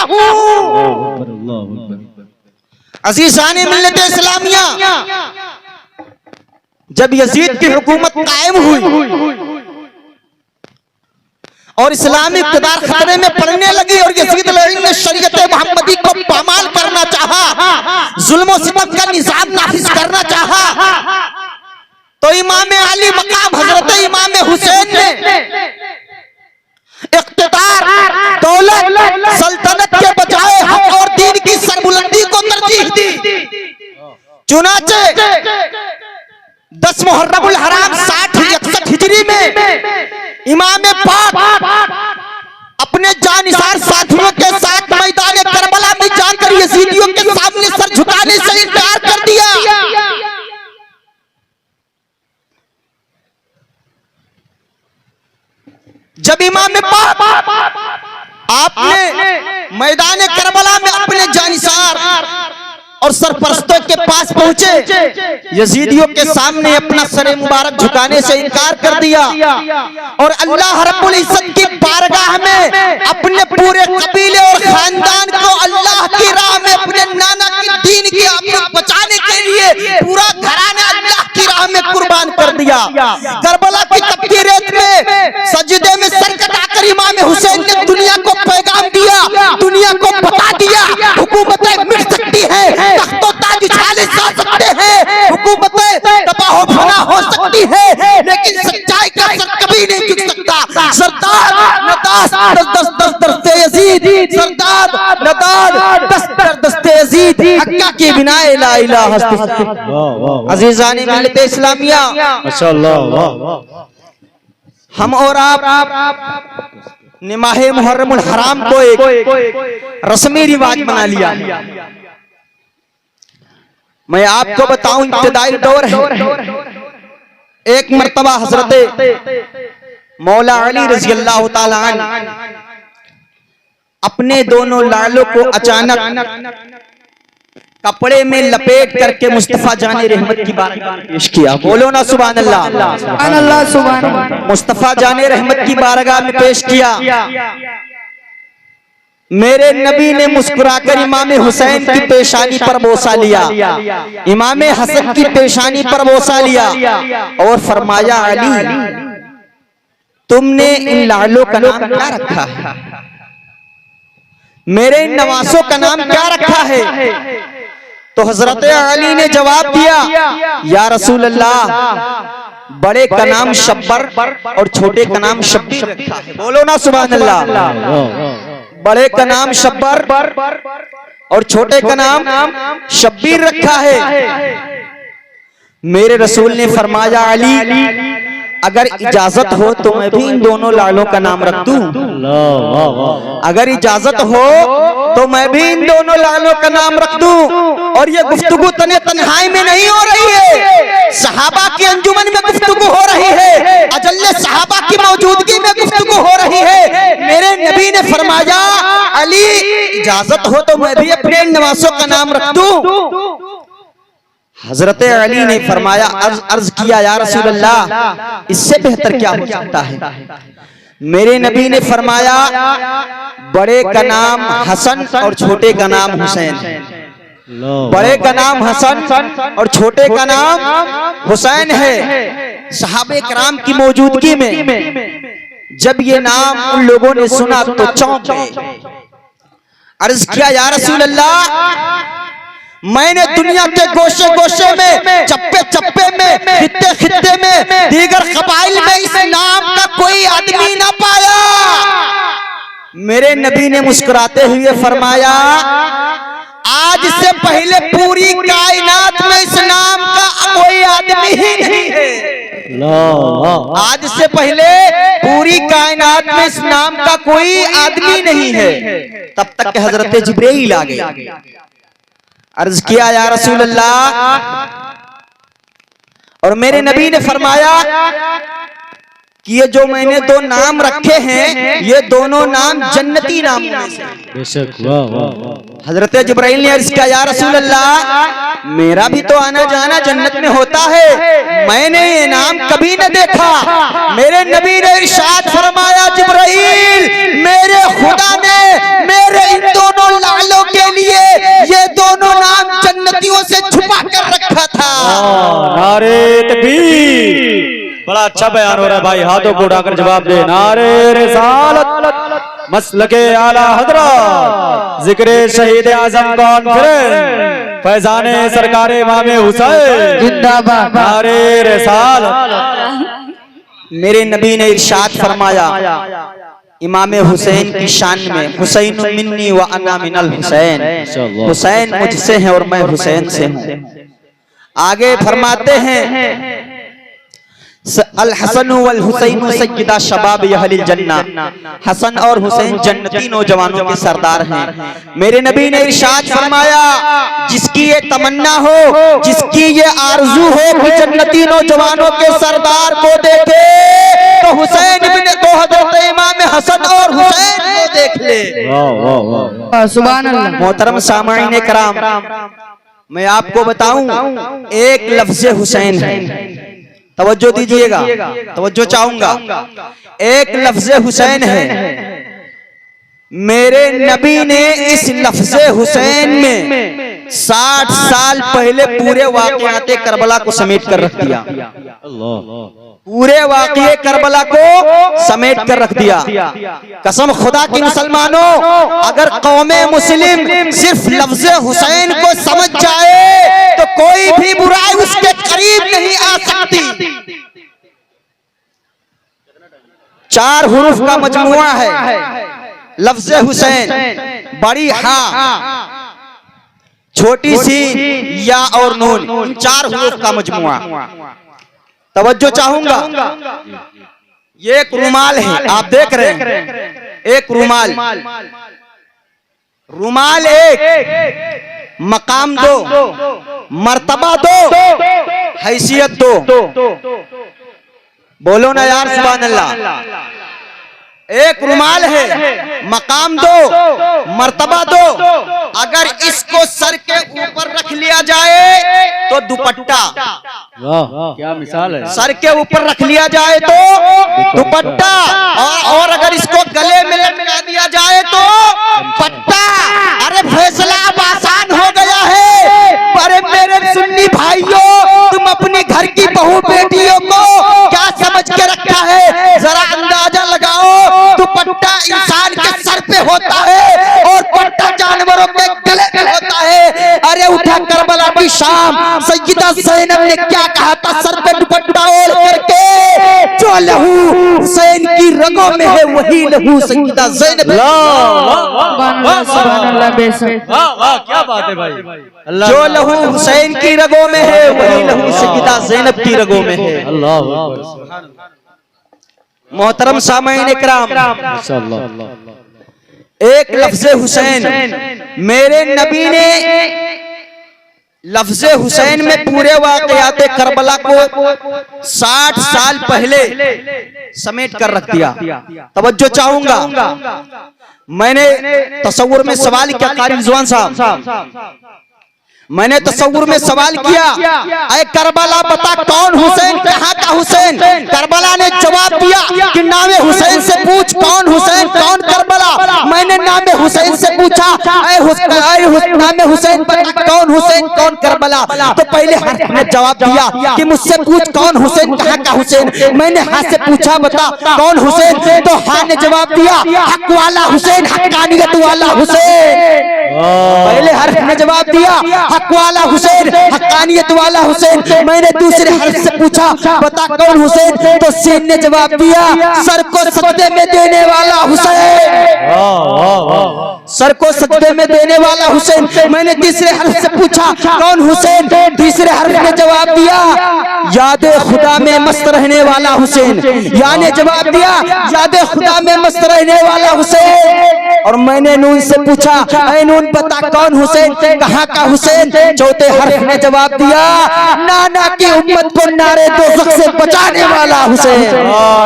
हूँ। अज़ीज़ाने मिल्लत इस्लामिया, जब यजीद की हुकूमत कायम हुई और इस्लामी इक़्तिदार खतरे में पड़ने लगी और यजीद ने शरीयत मोहम्मदी को पामाल करना चाहा, जुल्म और सितम का निज़ाम नाफिज करना चाहा, तो इमाम अली मकाम हजरत इमाम हुसैन ने इक़्तिदार, दौलत, सल्तनत के बजाय हक और दीन की सरबुलंदी को तरजीह दी। चुनाचे 10 मुहर्रमुल हराम 60-61 हिजरी में इमाम पाक अपने जानिसार साथियों के साथ मैदान करबला में जाकर यजीदियों के सामने सर झुकाने से इनकार कर दिया। जब इमाम पाक आपने मैदान करबला में अपने जानिसार और सरपरस्तों के पास पहुंचे, यजीदियों के सामने अपना सर मुबारक झुकाने से इनकार कर दिया और अल्लाह रब्बुल इज्जत की बारगाह में अपने पूरे कबीले और खानदान को अल्लाह की राह में, अपने नाना की दीन की आबरू बचाने के लिए पूरा घराना अल्लाह की राह में कुर्बान कर दिया। करबला की तपती रेत में सजदे में सर कटाकर इमाम हुसैन ने दुनिया को पैगाम दिया, दुनिया को बता दिया, हुकूमतें मिट सकती है, तख्तो ताज उछाले जा सकते हैं, हुकूमतें तबाह फना हो सकती है, लेकिन सच्चाई का सर कभी नहीं झुक सकता। सरदार नदाद दस्ते यजीद, सरदार नदाद दस्ते यजीद, हक्का के बिना ला इलाहा इल्लल्लाह। अज़ीज़ाने मिल्लत इस्लामिया, माशाअल्लाह, हम और आप ने माहे मुहर्रमुल हराम को एक रस्मी रिवाज बना लिया। मैं आपको बताऊं, इब्तिदाई दौर है। एक मर्तबा हजरत मौला अली रज़ी अल्लाह ताला अन्हु अपने दोनों लालों को अचानक कपड़े में लपेट करके मुस्तफा जाने रहमत की बारगाह में पेश किया। बोलो ना सुभान अल्लाह, सुभान अल्लाह, सुभान अल्लाह। मुस्तफा जाने रहमत की बारगाह में पेश किया। मेरे नबी ने मुस्कुराकर इमाम हुसैन की पेशानी पर बोसा लिया, इमाम हसन की पेशानी पर बोसा लिया और फरमाया, अली तुमने इन लालों का नाम क्या रखा है? मेरे इन नवासों का नाम क्या रखा है? तो हजरत अली ने जवाब दिया, या रसूल अल्लाह, बड़े का नाम शब्बर और छोटे का नाम शब्बीर रखा है। बोलो ना सुभान अल्लाह। बड़े का नाम शब्बर और छोटे का नाम शब्बीर रखा है। मेरे रसूल ने फरमाया, अली अगर इजाजत हो तो मैं भी इन दोनों लालों का नाम रख दूं। अगर इजाजत हो तो मैं भी इन दोनों लालों का नाम रख दूं। और ये गुफ्तगू तने तन्हाई में नहीं हो रही है, सहाबा की अंजुमन में गुफ्तगू हो रही है, अजल्ले सहाबा की मौजूदगी में गुफ्तगू हो रही है। मेरे नबी ने फरमाया, अली इजाजत हो तो मैं भी अपने नवासों का नाम रख दूं। हजरत अली ने फरमाया, अर्ज किया, या रसूल अल्लाह, इससे बेहतर क्या हो सकता है? मेरे नबी ने फरमाया, बड़े का नाम हसन और छोटे का नाम हुसैन। बड़े का नाम हसन और छोटे का नाम हुसैन है। सहाबे कराम की मौजूदगी में जब ये नाम उन लोगों ने सुना तो चौंक गए। अर्ज किया, या रसूल अल्लाह, मैंने दुनिया के गोशे गोशे में, चप्पे चप्पे में, खित्ते खित्ते में, दीगर कबाइल में इस नाम का कोई आदमी ना पाया। मेरे नबी ने मुस्कुराते हुए फरमाया, आज से पहले पूरी कायनात में इस नाम का कोई आदमी ही नहीं है। आज से पहले पूरी कायनात में इस नाम का कोई आदमी नहीं है। तब तक हजरत जिब्रील आ गए। अर्ज किया, या रसूल अल्लाह, और मेरे नबी ने फरमाया कि ये जो मैंने दो नाम रखे हैं, ये दोनों नाम जन्नती नाम में से। बेशक, वाह वाह। हजरत जिब्राइल ने अर्ज किया, या रसूल अल्लाह, मेरा भी तो आना जाना जन्नत में होता है, मैंने ये नाम कभी न देखा। मेरे नबी ने इरशाद फरमाया, जिब्राइल, मेरे खुदा ने मेरे इन दोनों बड़ा अच्छा बयान हो रहा है भाई, हाथों को उठाकर जवाब दे। नारे रिसालत मसलके आला हजरत जिक्रे शहीद आजम कॉन्फ्रेंस फैजाने सरकारे इमामे हुसैन जिंदाबाद। नारे रिसालत। मेरे नबी ने इरशाद फरमाया इमाम हुसैन की शान में, हुसैन मिन्नी व अना मिनल हुसैन, हुसैन मुझसे है और मैं हुसैन से हूँ। आगे फरमाते हैं अल हसन वल हुसैन सय्यदा शबाब अहलिल जन्ना, हसन और हुसैन जन्नती नौजवानों के सरदार हैं। मेरे नबी ने इरशाद फरमाया जिसकी ये तमन्ना हो, जिसकी ये आरजू हो कि जन्नती नौजवानों के सरदार को देखे, तो हुसैन इब्न तो हजरत इमाम हसन और हुसैन को देख ले। सुभान अल्लाह। मोहतरम सामाईन कराम, मैं आपको बताऊं एक लफ्ज़ हुसैन है, तवज्जो दीजिएगा, तवज्जो चाहूंगा। एक लफ्ज़ हुसैन है, मेरे नबी ने इस लफ्ज़ हुसैन में 60 साल पहले पूरे वाक़याते करबला को समेट कर रख दिया। पूरे वाक़ये करबला को समेट कर रख दिया। कसम खुदा की मुसलमानों, अगर कौमे मुस्लिम सिर्फ लफ्ज़ हुसैन को समझ जाए तो कोई भी बुराई उसके करीब नहीं आ सकती। 4 हुरूफ का मजमुआ है लफ्ज़ हुसैन, बड़ी हा, छोटी सी या और नून, 4 हुरूफ का मजमुआ। तवज्जो चाहूंगा, ये एक रुमाल है, आप देख रहे हैं, एक रुमाल, रुमाल एक, मकाम 2, मर्तबा 2, हैसियत 2। बोलो ना यार सुभान अल्लाह। एक रुमाल है, मकाम 2, मर्तबा 2। अगर इसको सर के ऊपर रख लिया जाए तो दुपट्टा, क्या मिसाल है, सर के ऊपर रख लिया जाए तो दुपट्टा, और अगर इसको गले में लटका दिया जाए तो पट्टा। अरे फैसला अब आसान हो गया है। अरे मेरे सुन्नी भाइयों, तुम अपनी घर की बहू बेटियों को क्या समझ के रखा है, जरा अंदाजा लगाओ। दुपट्टा इंसान के सर पे होता है और पट्टा जानवरों के गले में होता है। अरे उठा करबला की शाम, सैयदा ज़ैनब ने क्या कहा था, सर पे दुपट्टा ओढ़ करके, जो लहू हुसैन की रगों में है वही लहू सैयदा ज़ैनब। सुभान अल्लाह बेशक। वाह क्या बात है भाई। जो लहू हुसैन की रगों में है वही लहू सैयदा ज़ैनब की रगों में है। अल्लाह। मोहतरम सामाईन इकराम, एक लफ्ज़ हुसैन, मेरे नबी ने लफ्ज़ हुसैन में पूरे वाक़याते करबला को 60 साल पहले समेट कर रख दिया। तवज्जो चाहूंगा, मैंने तसव्वुर में सवाल किया, कारी रिजवान साहब, मैंने तसव्वुर में सवाल किया, अरे करबला बता कौन हुसैन, कहाँ का हुसैन। करबला ने जवाब दिया कि नामे हुसैन से पूछ कौन हुसैन, कौन करबला। मैंने नामे हुसैन से पूछा, नामे हुसैन बता कौन हुसैन, कौन करबला। तो पहले हाथ ने जवाब दिया कि मुझसे पूछ कौन हुसैन, कहाँ का हुसैन। मैंने हाथ से पूछा बता कौन हुसैन, तो हाथ ने जवाब दिया हक वाला हुसैन, हक्कानियत वाला हुसैन। पहले हर्फ ने जवाब दिया हक वाला हुसैन, हक्कानियत वाला हुसैन। मैंने दूसरे हर्फ से पूछा बता कौन हुसैन, तो सीन ने जवाब दिया सर को सजदे में देने वाला हुसैन, सर को सजदे में देने वाला हुसैन। मैंने तीसरे हर्फ से पूछा कौन हुसैन, तीसरे हर्फ ने जवाब दिया याद खुदा में मस्त रहने वाला हुसैन। याने जवाब दिया याद खुदा में मस्त रहने वाला हुसैन। और मैंने नून से पूछा ऐ नून बता कौन हुसैन, कहाँ का हुसैन। चौथे हर्फ ने जवाब दिया नाना की उम्मत को नारे दोज़ख से बचाने वाला हुसैन।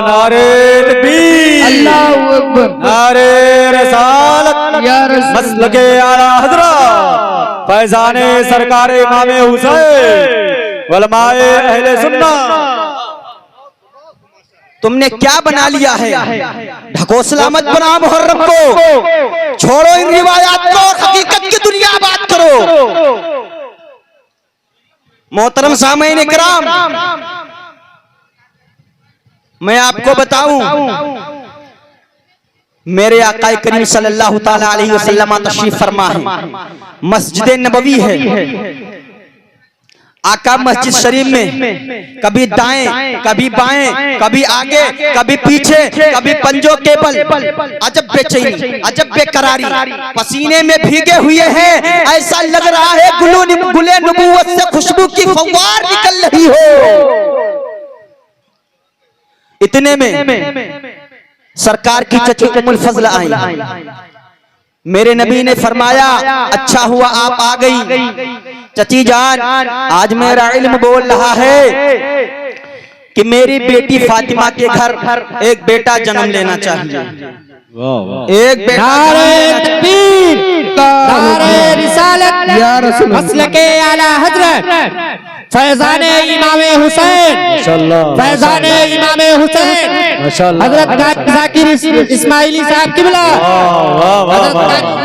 नारे तकबीर, अल्लाहू अकबर, नारे रिसालत, या रसूल मसलके आला हज़रत फैज़ाने सरकारे इमामे हुसैन उलमाए अहले सुन्नत। तुमने क्या बना लिया है, ढकोसला मत बनाओ मुहर्रम को, छोड़ो इन रिवायात को, हकीकत की दुनिया बात करो। मोहतरम सामईन इकराम, मैं आपको बताऊं, मेरे आका करीम सल्लल्लाहु ताला अलैहि वसल्लम तशरीफ फरमा है, मस्जिद नबवी है। आका मस्जिद शरीफ में कभी दाएं, कभी बाएं, कभी आगे, कभी पीछे, कभी पंजों के बल, अजब बेचैनी, अजब बेकरारी, पसीने में भीगे हुए हैं। ऐसा लग रहा है गुले नबूवत से खुशबू की फव्वार निकल रही हो। इतने में सरकार की चची उम्मुल फजल आई। मेरे नबी ने फरमाया, अच्छा हुआ आप आ गई चची जान, आज मेरा इल्म बोल रहा है कि मेरी बेटी फातिमा के घर एक बेटा जन्म लेना चाहिए। एक बेटा मसलके आला हजरत फैजाने इमामे हुसैन, फैजाने इमामे हुसैन हजरत जाकिर इस्माइली साहब किबला,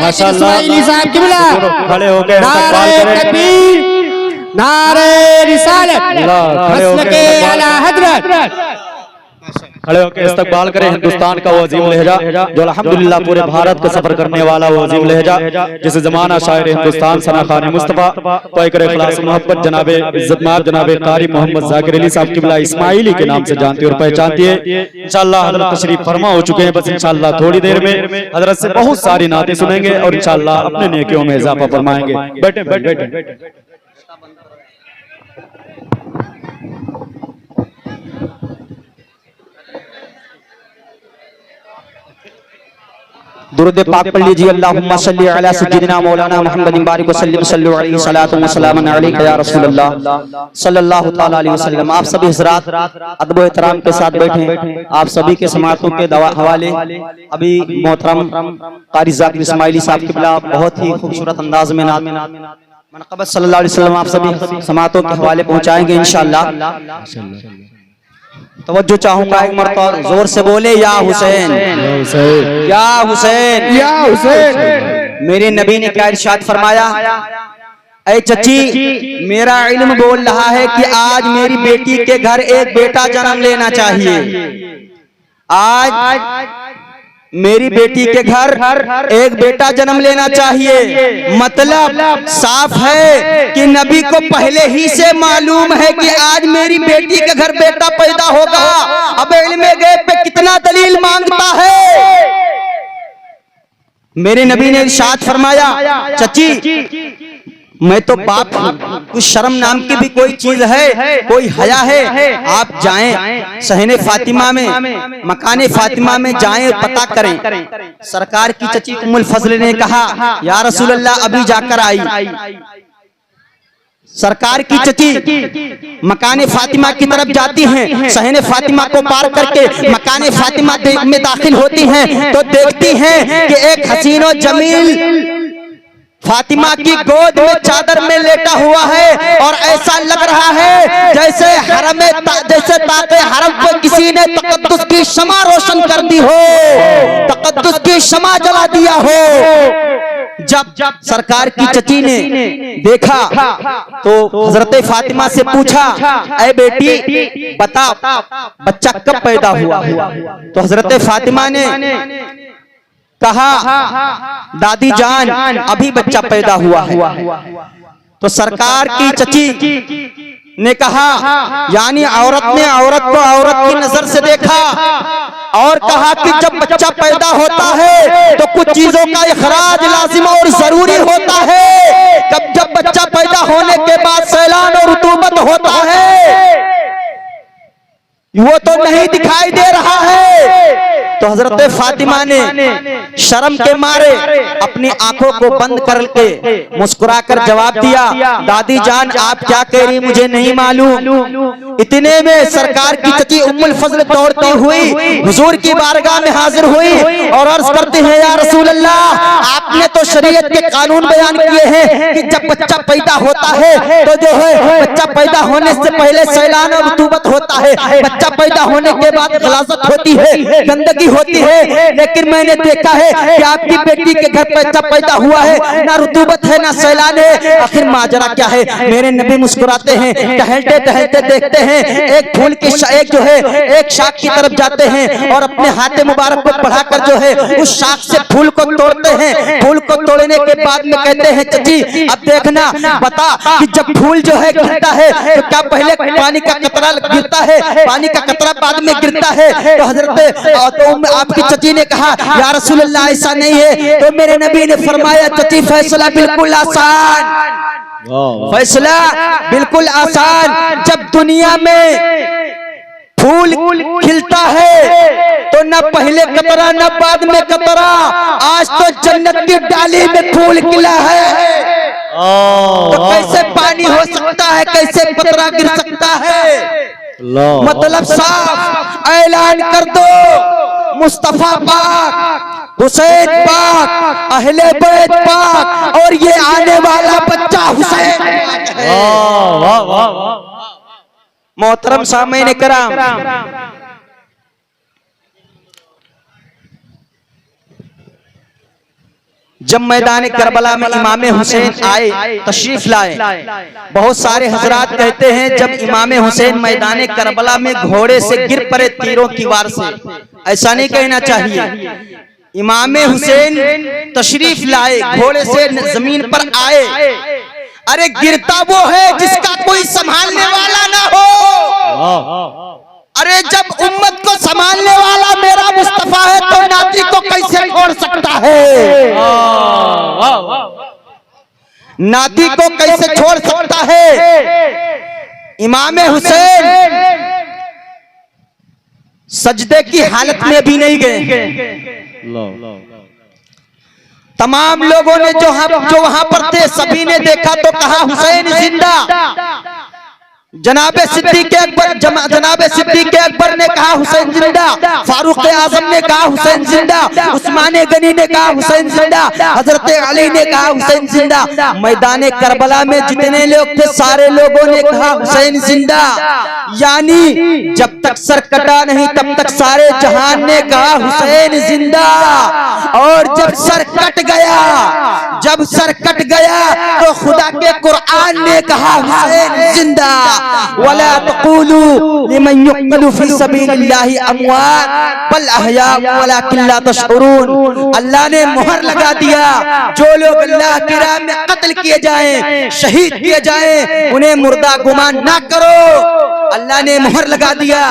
इस्माइली साहब किबला, खड़े हो गए, नारे तकबीर, नारे रिसालत, मसलके आला हजरत। खड़े होकर इस्तकबाल करें हिंदुस्तान का वो अजीम लहजा जो अल्हम्दुलिल्लाह पूरे भारत का सफर करने वाला वो अजीम लहजा, जिसे जमाना शायर हिंदुस्तान सना खान मुस्तफा पैकर इखलास मोहब्बत जनाबे इज्जतमाब जनाबे कारी मोहम्मद जाकिर अली साहब किबला इस्माइली के नाम से जानती और पहचानती है। इंशाअल्लाह हजरत तशरीफ फरमा हो चुके हैं, बस इंशाअल्लाह थोड़ी देर में हजरत से बहुत सारी नातें सुनेंगे और इंशाअल्लाह अपने नेकियों में इजाफा फरमाएंगे। बैठे बैठे दुरूद पाक पढ़ लीजिए। अल्लाहुम्मा सल्ली अला सय्यिदिना मौलाना मुहम्मदिन बारिक वसल्लिम सल्लल्लाहु अलैहि सलातु व सलामुन अलैका या रसूलल्लाह सल्लल्लाहु ताला अलैहि वसल्लम। आप सभी हज़रात अदब व एहतराम के साथ बैठे। आप सभी के समातों के हवाले अभी मोहतरम कारी जाकिर इस्माइली साहब किबला बहुत ही खूबसूरत अंदाज में मनक़बत सल्लल्लाहु अलैहि वसल्लम आप सभी समातों के हवाले पहुंचाएंगे इंशाअल्लाह। तवज्जो चाहूंगा, एक मरतबा जोर से बोले या हुसैन, या हुसैन, या हुसैन। मेरे नबी ने क्या इरशाद फरमाया, ऐ चची मेरा इल्म बोल रहा है कि आज मेरी बेटी के घर एक बेटा जन्म लेना चाहिए। आज मेरी बेटी के घर एक बेटा जन्म लेना चाहिए। मतलब साफ है कि नबी को पहले ही से मालूम है कि आज मेरी बेटी के घर बेटा पैदा होगा। अब इल्मे गैब पे कितना दलील मांगता है। मेरे नबी ने इरशाद फरमाया, चची मैं तो बाप हूं, कुछ शर्म नाम की भी कोई चीज है, कोई हया है। आप जाएं सहने फातिमा में, मकाने फातिमा में जाएं, पता करें। सरकार की चची उम्मुल फजल ने कहा, या रसूल अल्लाह अभी जाकर आई। सरकार की चची मकाने फातिमा की तरफ जाती हैं, सहने फातिमा को पार करके मकाने फातिमा में दाखिल होती हैं तो देखती हैं कि एक हसीन और जमील फातिमा की गोद में चादर में लेटा हुआ है और ऐसा लग रहा है जैसे हरम जैसे ताके हरम पे किसी ने तकद्दुस की शमा रोशन कर दी हो, तकद्दुस की शमा जला दिया हो। जब सरकार की चची ने देखा तो हजरत फातिमा से पूछा, ऐ बेटी बता बच्चा कब पैदा हुआ? तो हजरत फातिमा ने कहा, दादी जान अभी बच्चा पैदा हुआ है। तो सरकार की चची ने कहा, यानी औरत ने औरत को औरत की नजर से देखा और कहा कि जब बच्चा पैदा होता है तो कुछ चीजों का इखराज लाजिम और जरूरी होता है। जब बच्चा पैदा होने के बाद सैलान और रुतूबत होता है वो तो नहीं दिखाई दे रहा है। तो हजरत फातिमा ने शर्म के मारे अपनी आंखों को बंद करके मुस्कुराकर जवाब दिया, दादी जान आप क्या कह रही मुझे नहीं मालूम। इतने में सरकार की चची उम्मुल फजल दौड़ती हुई हुजूर की बारगाह में हाजिर हुई और अर्ज करती है, या रसूल अल्लाह आपने तो तो शरीयत के कानून बयान किए हैं कि जब बच्चा पैदा होता है तो जो है बच्चा पैदा होने से पहले सैलान और रुतूबत होता है, बच्चा पैदा होने के बाद गलाजत होती है, गंदगी होती है। लेकिन मैंने देखा है कि आपकी बेटी के घर बच्चा पैदा हुआ है, ना रुतूबत है ना सैलान है। आखिर माजरा क्या है? मेरे नबी मुस्कुराते हैं, टहलते टहलते देखते हैं एक फूल की एक जो है एक शाख की तरफ जाते हैं और अपने हाथ मुबारक को बढ़ाकर जो है उस शाख से फूल को तोड़ते हैं। फूल को तोड़ने के बाद में कहते हैं चची अब देखना बता कि जब फूल जो है गिरता है तो क्या पहले पानी का कतरा गिरता है, पानी का कतरा बाद में गिरता है? तो हजरत तो आपकी चची ने कहा या रसूल अल्लाह ऐसा नहीं है। तो मेरे नबी ने फरमाया चची फैसला बिल्कुल आसान, फैसला बिल्कुल आसान। जब दुनिया में फूल खिलता है तो न पहले कतरा न बाद में कतरा, आज तो जन्नत की डाली में फूल खिला है तो कैसे पानी हो सकता है, कैसे कतरा गिर सकता है? मतलब साफ ऐलान कर दो मुस्तफा पाक, हुसैन पाक, अहले बैत पाक और ये आने वाला बच्चा हुसैन। मोहतरम सामईन किराम, जब मैदान करबला में इमाम हुसैन आए, तशरीफ लाए, बहुत सारे हजरात कहते हैं जब इमाम हुसैन मैदान करबला में घोड़े से गिर पड़े तीरों की वार से, ऐसा नहीं कहना चाहिए। इमाम हुसैन तशरीफ लाए, घोड़े से जमीन पर आए। अरे गिरता वो है जिसका कोई संभालने वाला ना हो। अरे जब उम्मत को संभालने वाला मेरा मुस्तफा है तो नाती को कैसे छोड़ सकता है? नाती को कैसे छोड़ सकता है? इमाम हुसैन सजदे की हालत में भी नहीं गए। तमाम लोगों ने जो वहां पर थे सभी ने देखा तो कहा हुसैन जिंदा। जनाबे सिद्दीक़ अकबर ने कहा हुसैन जिंदा, फारूक आजम ने कहा हुसैन जिंदा, उस्मान गनी ने कहा हुसैन जिंदा, हजरत अली ने कहा हुसैन जिंदा। मैदान करबला में जितने लोग थे सारे लोगों ने कहा हुसैन जिंदा। यानी जब तक सर कटा नहीं तब तक सारे जहान ने कहा हुसैन जिंदा। और जब सर कट गया तो खुदा के कुरान ने कहा हुसैन जिंदा। वला तक़ूलू लिमन युक़तलु फी सबीलिल्लाहि अमवात बल अहया वलाकिन ला तशऊरून। अल्लाह ने मोहर लगा दिया, जो लोग अल्लाह की राह में कत्ल किए जाएं, शहीद किए जाएं, उन्हें मुर्दा गुमान ना करो। अल्लाह ने मोहर लगा दिया,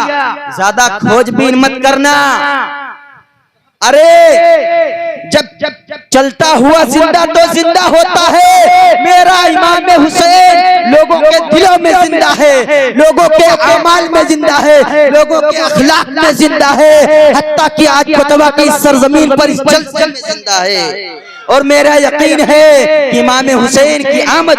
ज्यादा खोजबीन मत करना। अरे जब चलता हुआ जिंदा तो जिंदा होता है। मेरा इमाम हुसैन लोगों के दिलों में जिंदा है, लोगों के अमाल में जिंदा है, लोगों के अखलाक में जिंदा है, हत्ता कि आज फतवा की सरजमीन पर इस जलसे में जिंदा है। और मेरा यकीन है कि इमाम हुसैन की आमद।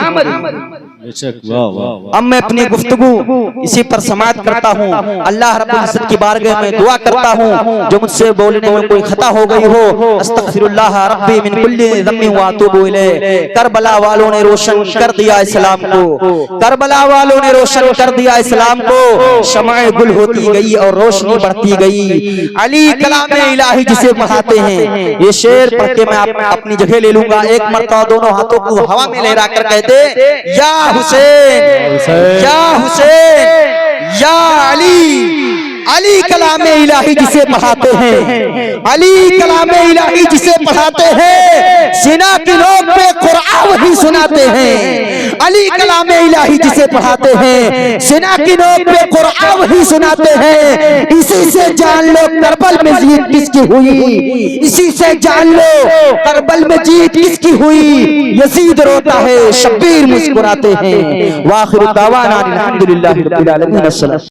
अब मैं अपनी गुफ्तगू इसी पर समाप्त करता हूँ। अल्लाह रब्बुल इज्जत की बारगाह में दुआ करता हूँ जो मुझसे बोलने में कोई खता हो गई हो, अस्तगफिरुल्लाह रब्बी मिन कुल्ली ज़म्बिन व अतूबु इलैह। करबला वालों ने रोशन कर दिया इस्लाम को, करबला वालों ने रोशन कर दिया इस्लाम को। शमाए गुल होती गई और रोशनी बढ़ती गई। अली कलाम इलाही जिसे पढ़ाते हैं, ये शेर पढ़ के मैं अपनी जगह ले लूंगा। एक मरतबा दोनों हाथों को हवा में लहरा कर कहते या हुसैन, या हुसैन, या अली। अली कलाम इलाही जिसे पढ़ाते हैं, अली कलाम इलाही जिसे पढ़ाते हैं, सीना की नोक पे कुरान वही सुनाते हैं। अली कलाम इलाही जिसे पढ़ाते हैं, सीना की नोक पे कुरान वही सुनाते हैं। इसी से जान लो करबल में जीत किसकी हुई, इसी से जान लो करबल में जीत किसकी हुई। यजीद रोता है, शब्बीर मुस्कुराते हैं। वाखिर दावाना अल्हम्दुलिल्लाहि रब्बिल आलमीन।